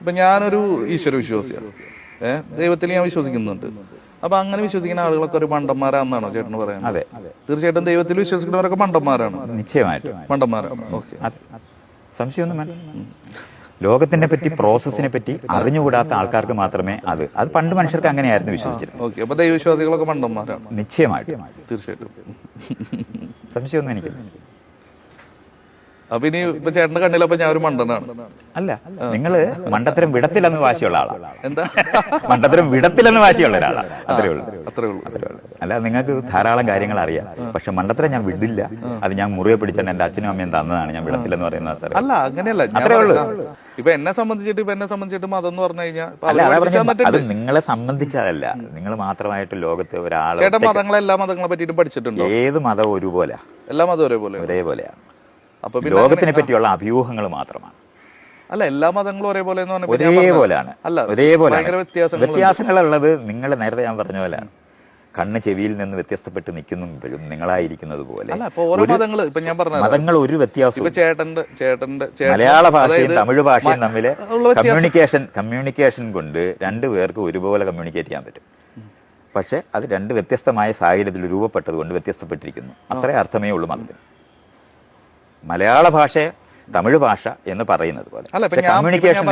ഇപ്പൊ ഞാനൊരു ഈശ്വര വിശ്വാസിയാണ്, ദൈവത്തിൽ ഞാൻ വിശ്വസിക്കുന്നുണ്ട്. അപ്പൊ അങ്ങനെ വിശ്വസിക്കുന്ന ആളുകളൊക്കെ ഒരു മണ്ടന്മാരാണെന്നാണോ ചേട്ടന് പറയുന്നത്? അതെ, തീർച്ചയായിട്ടും ദൈവത്തിൽ വിശ്വസിക്കുന്നവരൊക്കെ മണ്ടന്മാരാണ്. നിശ്ചയമായിട്ടും മണ്ടന്മാരാണ്. ഓക്കെ, സംശയമൊന്നും വേണ്ട. ലോകത്തിനെ പറ്റി, പ്രോസസ്സിനെ പറ്റി അറിഞ്ഞുകൂടാത്ത ആൾക്കാർക്ക് മാത്രമേ അത് പണ്ട് മനുഷ്യർക്ക് അങ്ങനെയായിരുന്നു വിശ്വസിച്ചിരുന്നത്. ഓക്കെ, അപ്പൊ ദൈവവിശ്വാസികളൊക്കെ മണ്ടന്മാരാണ്. നിശ്ചയമായിട്ടും, തീർച്ചയായിട്ടും, സംശയമൊന്നും എനിക്ക്. അപ്പൊ ഇനി ഇപ്പൊ ചേട്ടന്റെ കണ്ണിലപ്പോ ഞാൻ ഒരു മണ്ടനാണ്. അല്ല, നിങ്ങള് മണ്ടത്തരം വിടത്തില്ലെന്ന് വാശിയുള്ള ആളാണ്. എന്താ? മണ്ടത്തരം വിടത്തില്ലെന്ന് വാശിയുള്ള ഒരാളാണ്. അത്രേ ഉള്ളൂ. അല്ല, നിങ്ങൾക്ക് ധാരാളം കാര്യങ്ങൾ അറിയാം. പക്ഷെ മണ്ടത്തരം ഞാൻ വിടില്ല. അത് ഞാൻ മുറിയെ പിടിച്ചാൽ എന്റെ അച്ഛനും അമ്മയും തന്നതാണ്. ഞാൻ വിടത്തില്ലെന്ന് പറയുന്നത് അല്ല, അങ്ങനെയല്ല. അത്രേ ഉള്ളൂ. ഇപ്പൊ എന്നെ സംബന്ധിച്ചിട്ട് മതം എന്ന് പറഞ്ഞു കഴിഞ്ഞാൽ അത് നിങ്ങളെ സംബന്ധിച്ചതല്ല. നിങ്ങൾ മാത്രമായിട്ട് ലോകത്തെ ഒരാൾ. ചേട്ടൻ മതങ്ങളെ, എല്ലാ മതങ്ങളെ പറ്റിയിട്ടും പഠിച്ചിട്ടുണ്ടോ? ഏത് മതം ഒരുപോലെ, എല്ലാ മതവും ഒരേപോലെയാണ്. അപ്പൊ ലോകത്തിനെ പറ്റിയുള്ള അഭ്യൂഹങ്ങൾ മാത്രമാണ്. അല്ല, എല്ലാ മതങ്ങളും ഒരേപോലെയാണ്. ഒരേപോലെയാണ്. വ്യത്യാസങ്ങളുള്ളത് നിങ്ങൾ നേരത്തെ ഞാൻ പറഞ്ഞ പോലെയാണ്. കണ്ണ് ചെവിയിൽ നിന്ന് വ്യത്യസ്തപ്പെട്ട് നിൽക്കുമ്പോഴും നിങ്ങളായിരിക്കുന്നത് പോലെ മതങ്ങൾ ഒരു വ്യത്യാസം. മലയാള ഭാഷയും തമിഴ് ഭാഷയും തമ്മിൽ കമ്മ്യൂണിക്കേഷൻ കൊണ്ട് രണ്ടുപേർക്ക് ഒരുപോലെ കമ്മ്യൂണിക്കേറ്റ് ചെയ്യാൻ പറ്റും. പക്ഷെ അത് രണ്ട് വ്യത്യസ്തമായ സാഹചര്യത്തിൽ രൂപപ്പെട്ടത് കൊണ്ട് വ്യത്യസ്തപ്പെട്ടിരിക്കുന്നു. അത്രേ അർത്ഥമേ ഉള്ളൂ മതത്തിന്. മലയാള ഭാഷ തമിഴ് ഭാഷ എന്ന് പറയുന്നത് പോലെ കമ്മ്യൂണിക്കേഷൻ